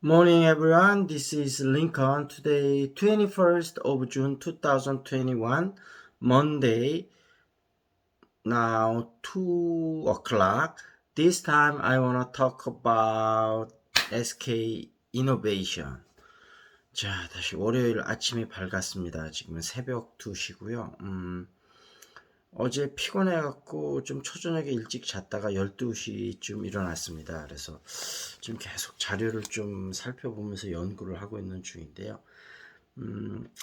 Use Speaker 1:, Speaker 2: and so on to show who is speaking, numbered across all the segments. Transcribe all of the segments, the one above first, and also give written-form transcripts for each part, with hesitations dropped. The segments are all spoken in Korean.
Speaker 1: Morning everyone, this is Lincoln. Today 21st of June 2021, Monday, now 2 o'clock. This time I want to talk about SK Innovation. 자, 다시 월요일 아침이 밝았습니다. 지금은 새벽 2시고요. 어제 피곤해갖고 좀 초저녁에 일찍 잤다가 12시쯤 일어났습니다. 그래서 지금 계속 자료를 좀 살펴보면서 연구를 하고 있는 중인데요.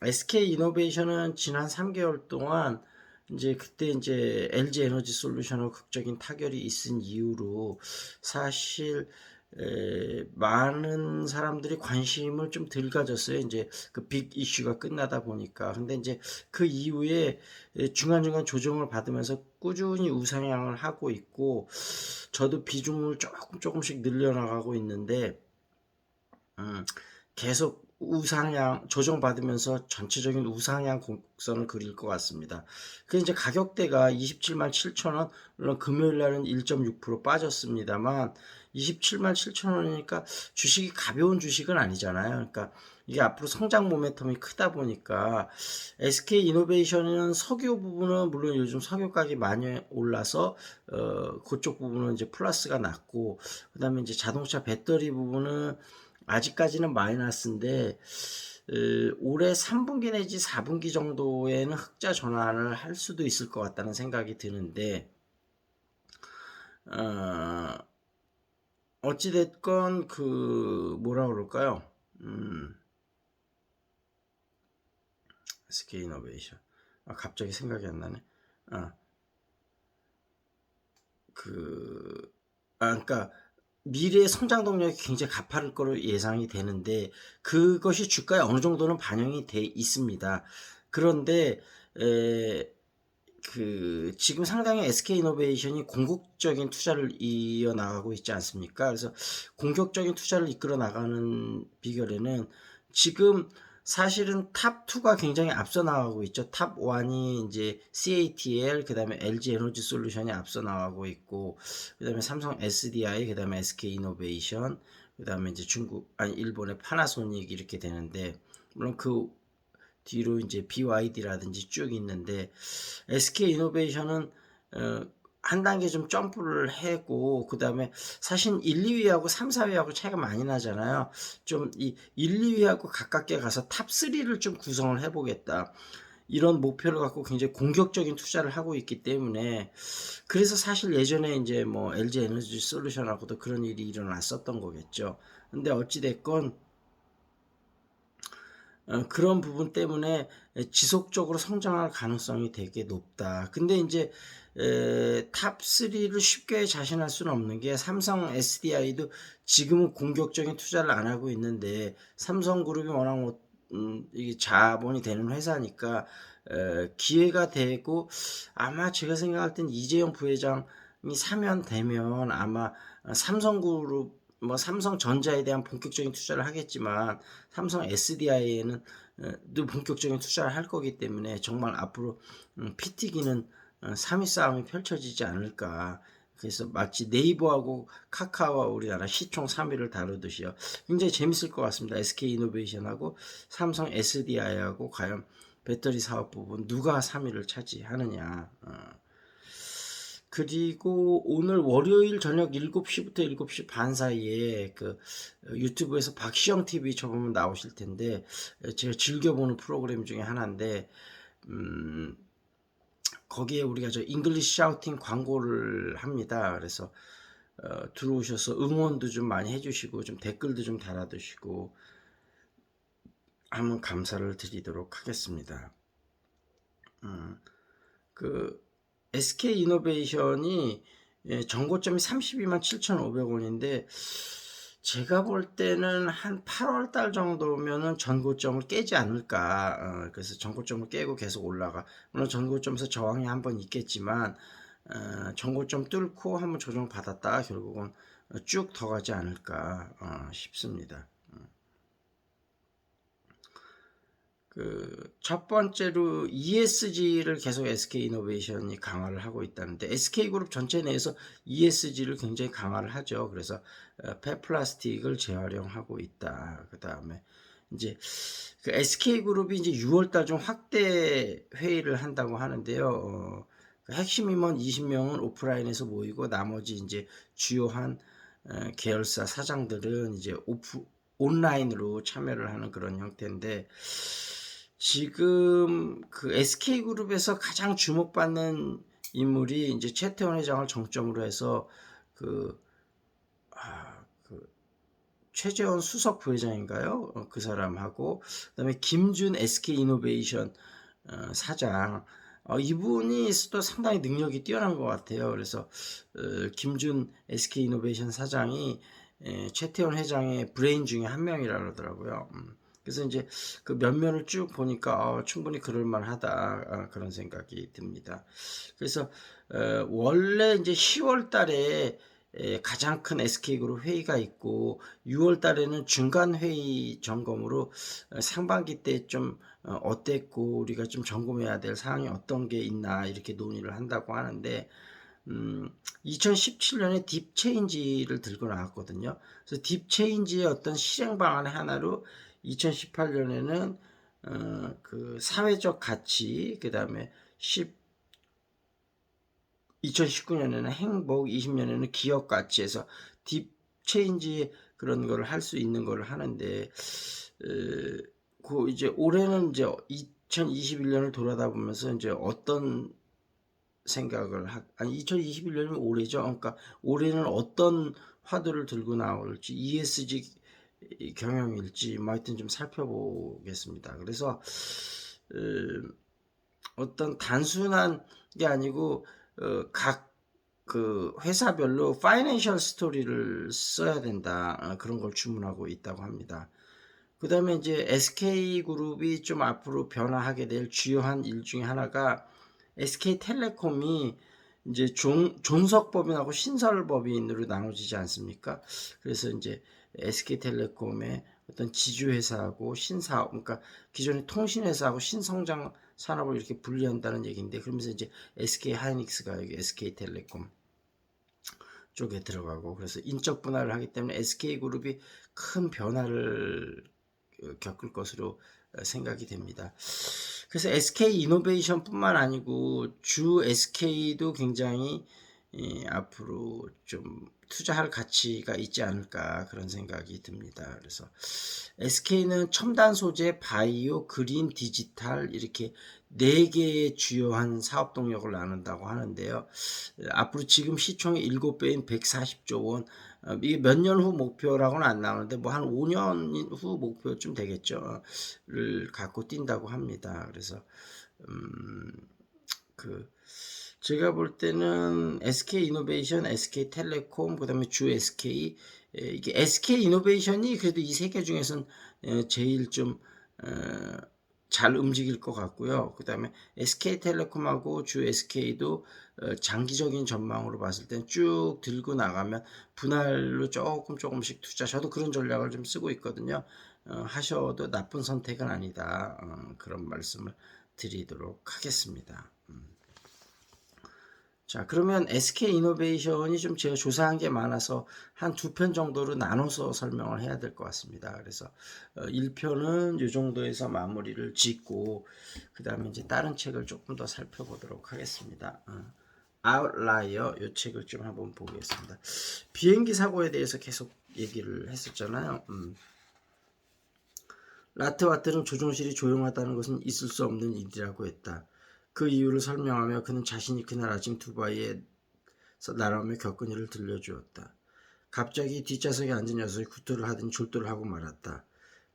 Speaker 1: SK 이노베이션은 지난 3개월 동안 그때 LG 에너지 솔루션하고 극적인 타결이 있은 이후로 사실 많은 사람들이 관심을 좀 덜 가졌어요. 그 빅 이슈가 끝나다 보니까. 근데 그 이후에 중간중간 조정을 받으면서 꾸준히 우상향을 하고 있고, 저도 비중을 조금씩 늘려나가고 있는데, 계속 우상향 조정받으면서 전체적인 우상향 곡선을 그릴 것 같습니다. 그 가격대가 27만 7천 원, 물론 금요일 날은 1.6% 빠졌습니다만 27만 7천 원이니까 주식이 가벼운 주식은 아니잖아요. 그러니까 이게 앞으로 성장 모멘텀이 크다 보니까 SK 이노베이션은 석유 부분은 물론 요즘 석유 가격이 많이 올라서 그쪽 부분은 플러스가 났고, 그다음에 자동차 배터리 부분은 아직까지는 마이너스인데 올해 3분기 내지 4분기 정도에는 흑자 전환을 할 수도 있을 것 같다는 생각이 드는데, 어찌됐건 뭐라 그럴까요? SK 이노베이션. 갑자기 생각이 안 나네. 그러니까 미래의 성장 동력이 굉장히 가파를 거로 예상이 되는데, 그것이 주가에 어느 정도는 반영이 돼 있습니다. 그런데 지금 상당히 SK이노베이션이 공격적인 투자를 이어나가고 있지 않습니까? 그래서 공격적인 투자를 이끌어 나가는 비결에는 지금 사실은 탑2가 굉장히 앞서 나가고 있죠. 탑1이 CATL, 그 다음에 LG 에너지 솔루션이 앞서 나가고 있고, 그 다음에 삼성 SDI, 그 다음에 SK이노베이션, 그 다음에 일본의 파나소닉 이렇게 되는데, 물론 그 뒤로 BYD라든지 쭉 있는데, SK 이노베이션은 한 단계 좀 점프를 하고, 그 다음에 사실 1, 2위하고 3, 4위하고 차이가 많이 나잖아요. 좀 이 1, 2위하고 가깝게 가서 탑3를 좀 구성을 해보겠다, 이런 목표를 갖고 굉장히 공격적인 투자를 하고 있기 때문에, 그래서 사실 예전에 LG 에너지 솔루션하고도 그런 일이 일어났었던 거겠죠. 근데 어찌됐건 그런 부분 때문에 지속적으로 성장할 가능성이 되게 높다. 근데 탑3를 쉽게 자신할 수는 없는 게, 삼성 SDI도 지금은 공격적인 투자를 안 하고 있는데, 삼성그룹이 워낙 이게 자본이 되는 회사니까 기회가 되고, 아마 제가 생각할 땐 이재용 부회장이 사면 되면 아마 삼성그룹, 삼성전자에 대한 본격적인 투자를 하겠지만, 삼성 SDI에는 또 본격적인 투자를 할 거기 때문에 정말 앞으로 피 튀기는 3위 싸움이 펼쳐지지 않을까. 그래서 마치 네이버하고 카카오와 우리나라 시총 3위를 다루듯이요. 굉장히 재밌을 것 같습니다. SK이노베이션하고 삼성 SDI하고 과연 배터리 사업 부분 누가 3위를 차지하느냐. 그리고 오늘 월요일 저녁 7시부터 7시 반 사이에 유튜브에서 박시영 TV 저보면 나오실 텐데, 제가 즐겨보는 프로그램 중에 하나인데, 거기에 우리가 잉글리시 샤우팅 광고를 합니다. 그래서 들어오셔서 응원도 좀 많이 해주시고 좀 댓글도 좀 달아두시고 하면 감사를 드리도록 하겠습니다. SK 이노베이션이 정고점이 32만 7,500원인데, 제가 볼 때는 한 8월 달 정도면은 전고점을 깨지 않을까. 그래서 전고점을 깨고 계속 올라가. 물론 전고점에서 저항이 한번 있겠지만, 전고점 뚫고 한번 조정 받았다가 결국은 쭉 더 가지 않을까 싶습니다. 첫 번째로 ESG를 계속 SK이노베이션이 강화를 하고 있다는데, SK그룹 전체 내에서 ESG를 굉장히 강화를 하죠. 그래서 폐플라스틱을 재활용하고 있다. 그 다음에 이제 SK그룹이 이제 6월달 좀 확대 회의를 한다고 하는데요. 핵심 임원 20명은 오프라인에서 모이고, 나머지 이제 주요한 계열사 사장들은 이제 온라인으로 참여를 하는 그런 형태인데, 지금 SK그룹에서 가장 주목받는 인물이 이제 최태원 회장을 정점으로 해서 그 최재원 수석 부회장인가요? 그 사람하고, 그다음에 김준 SK이노베이션 사장, 이분이 또 상당히 능력이 뛰어난 것 같아요. 그래서 김준 SK이노베이션 사장이 최태원 회장의 브레인 중에 한 명이라 그러더라고요. 그래서 이제 그 면면을 쭉 보니까 충분히 그럴만하다, 그런 생각이 듭니다. 그래서 원래 이제 10월 달에 가장 큰 SK그룹 회의가 있고, 6월 달에는 중간 회의 점검으로 상반기 때 좀 어땠고 우리가 좀 점검해야 될 사항이 어떤 게 있나 이렇게 논의를 한다고 하는데, 2017년에 딥체인지를 들고 나왔거든요. 그래서 딥체인지의 어떤 실행 방안의 하나로 2018년에는 그 사회적 가치, 그 다음에 2019년에는 행복, 20년에는 기업 가치에서 딥 체인지 그런 거를 할 수 있는 거를 하는데, 이제 올해는 이제 2021년을 돌아다 보면서 이제 어떤 생각을 아니 2021년이면 올해죠. 그러니까 올해는 어떤 화두를 들고 나올지, ESG 경영일지 뭐 하여튼 좀 살펴보겠습니다. 그래서 어떤 단순한 게 아니고 각 회사별로 파이낸셜 스토리를 써야 된다, 그런 걸 주문하고 있다고 합니다. 그 다음에 이제 SK그룹이 좀 앞으로 변화하게 될 주요한 일 중에 하나가, SK텔레콤이 이제 존속법인하고 신설법인으로 나눠지지 않습니까? 그래서 이제 SK텔레콤의 어떤 지주회사하고 신사업, 그러니까 기존의 통신회사하고 신성장 산업을 이렇게 분리한다는 얘기인데, 그러면서 이제 SK하이닉스가 여기 SK텔레콤 쪽에 들어가고, 그래서 인적 분할을 하기 때문에 SK그룹이 큰 변화를 겪을 것으로 생각이 됩니다. 그래서 SK이노베이션뿐만 아니고 주 SK도 굉장히 앞으로 좀 투자할 가치가 있지 않을까, 그런 생각이 듭니다. 그래서 SK는 첨단 소재, 바이오, 그린, 디지털 이렇게 4개의 주요한 사업 동력을 나눈다고 하는데요. 앞으로 지금 시총의 7배인 140조 원, 이게 몇 년 후 목표라고는 안 나오는데 뭐 한 5년 후 목표쯤 되겠죠.를 갖고 뛴다고 합니다. 그래서 제가 볼 때는 SK이노베이션, SK텔레콤, 그다음에 주 SK, 이게 SK이노베이션이 그래도 이 3개 중에선 제일 좀 잘 움직일 것 같고요. 그 다음에 SK텔레콤하고 주 SK도 장기적인 전망으로 봤을 땐 쭉 들고 나가면 분할로 조금씩 투자, 저도 그런 전략을 좀 쓰고 있거든요. 하셔도 나쁜 선택은 아니다, 그런 말씀을 드리도록 하겠습니다. 자, 그러면 SK이노베이션이 좀 제가 조사한 게 많아서 한 2편 정도로 나눠서 설명을 해야 될 것 같습니다. 그래서 1편은 이 정도에서 마무리를 짓고, 그 다음에 이제 다른 책을 조금 더 살펴보도록 하겠습니다. 아웃라이어, 이 책을 좀 한번 보겠습니다. 비행기 사고에 대해서 계속 얘기를 했었잖아요. 라트와트는 조종실이 조용하다는 것은 있을 수 없는 일이라고 했다. 그 이유를 설명하며 그는 자신이 그날 아침 두바이에서 날아오며 겪은 일을 들려주었다. 갑자기 뒷좌석에 앉은 녀석이 구토를 하더니 졸도를 하고 말았다.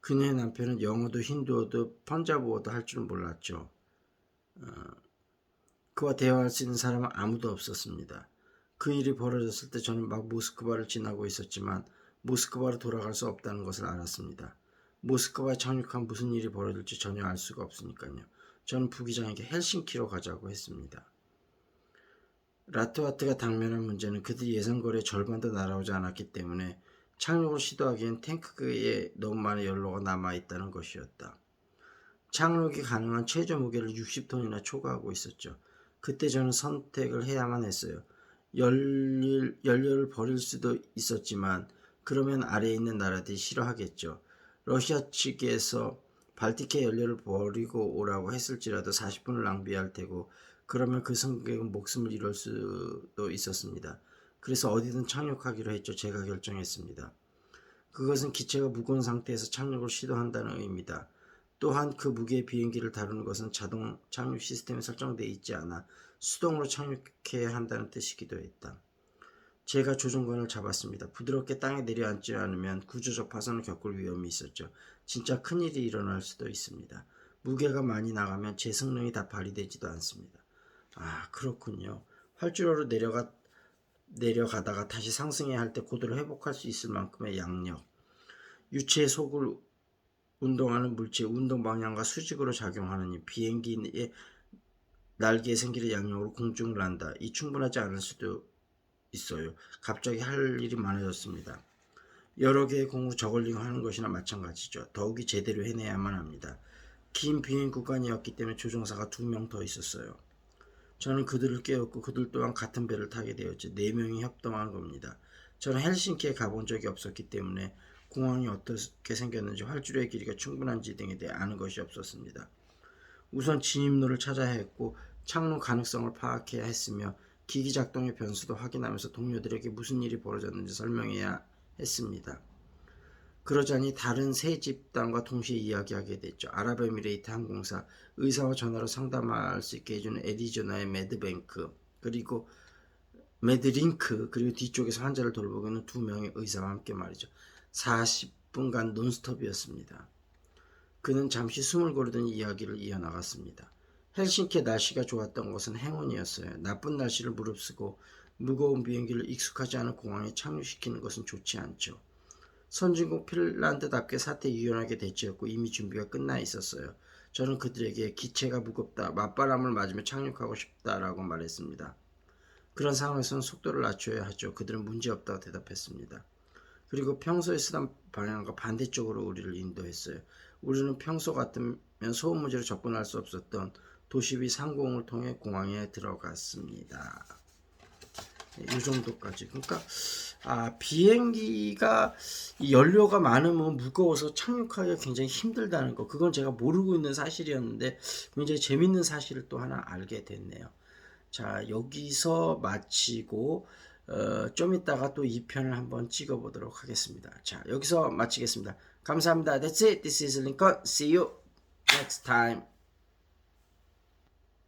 Speaker 1: 그녀의 남편은 영어도 힌두어도 펀자브어도 할 줄 몰랐죠. 그와 대화할 수 있는 사람은 아무도 없었습니다. 그 일이 벌어졌을 때 저는 막 모스크바를 지나고 있었지만 모스크바로 돌아갈 수 없다는 것을 알았습니다. 모스크바에 착륙한 무슨 일이 벌어질지 전혀 알 수가 없으니까요. 저는 부기장에게 헬싱키로 가자고 했습니다. 라트와트가 당면한 문제는 그들이 예상 거리의 절반도 날아오지 않았기 때문에 착륙을 시도하기엔 탱크에 너무 많은 연료가 남아있다는 것이었다. 착륙이 가능한 최저 무게를 60톤이나 초과하고 있었죠. 그때 저는 선택을 해야만 했어요. 연료를 버릴 수도 있었지만 그러면 아래에 있는 나라들이 싫어하겠죠. 러시아 측에서 발티크의 연료를 버리고 오라고 했을지라도 40분을 낭비할 테고 그러면 그 승객은 목숨을 잃을 수도 있었습니다. 그래서 어디든 착륙하기로 했죠. 제가 결정했습니다. 그것은 기체가 무거운 상태에서 착륙을 시도한다는 의미다. 또한 그 무게의 비행기를 다루는 것은 자동 착륙 시스템에 설정되어 있지 않아 수동으로 착륙해야 한다는 뜻이기도 했다. 제가 조종관을 잡았습니다. 부드럽게 땅에 내려앉지 않으면 구조적 파손을 겪을 위험이 있었죠. 진짜 큰일이 일어날 수도 있습니다. 무게가 많이 나가면 제 성능이 다 발휘되지도 않습니다. 아, 그렇군요. 활주로로 내려가다가 다시 상승해야 할 때 고도를 회복할 수 있을 만큼의 양력. 유체의 속을 운동하는 물체의 운동 방향과 수직으로 작용하느니 비행기의 날개에 생기는 양력으로 공중을 난다. 이 충분하지 않을 수도 있어요. 갑자기 할 일이 많아졌습니다. 여러 개의 공으로 저글링 하는 것이나 마찬가지죠. 더욱이 제대로 해내야만 합니다. 긴 비행 구간이었기 때문에 조종사가 2명 더 있었어요. 저는 그들을 깨웠고 그들 또한 같은 배를 타게 되었죠. 4명이 협동한 겁니다. 저는 헬싱키에 가본 적이 없었기 때문에 공항이 어떻게 생겼는지 활주로의 길이가 충분한지 등에 대해 아는 것이 없었습니다. 우선 진입로를 찾아야 했고 착륙 가능성을 파악해야 했으며 기기 작동의 변수도 확인하면서 동료들에게 무슨 일이 벌어졌는지 설명해야 했습니다. 그러자니 다른 세 집단과 동시에 이야기하게 됐죠. 아랍에미레이트 항공사, 의사와 전화로 상담할 수 있게 해주는 애리조나의 매드링크, 그리고 뒤쪽에서 환자를 돌보고 있는 2명의 의사와 함께 말이죠. 40분간 논스톱이었습니다. 그는 잠시 숨을 고르더니 이야기를 이어나갔습니다. 헬싱키의 날씨가 좋았던 것은 행운이었어요. 나쁜 날씨를 무릅쓰고 무거운 비행기를 익숙하지 않은 공항에 착륙시키는 것은 좋지 않죠. 선진국 핀란드답게 사태에 유연하게 대처했고 이미 준비가 끝나 있었어요. 저는 그들에게 기체가 무겁다, 맞바람을 맞으며 착륙하고 싶다라고 말했습니다. 그런 상황에서는 속도를 낮춰야 하죠. 그들은 문제없다고 대답했습니다. 그리고 평소에 쓰던 방향과 반대쪽으로 우리를 인도했어요. 우리는 평소 같으면 소음 문제로 접근할 수 없었던 도시비 상공을 통해 공항에 들어갔습니다. 이 정도까지. 그러니까 비행기가 연료가 많으면 무거워서 착륙하기가 굉장히 힘들다는 거, 그건 제가 모르고 있는 사실이었는데 굉장히 재밌는 사실을 또 하나 알게 됐네요. 자, 여기서 마치고 좀 이따가 또 2편을 한번 찍어 보도록 하겠습니다. 자, 여기서 마치겠습니다. 감사합니다. That's it. This is Lincoln. See you next time.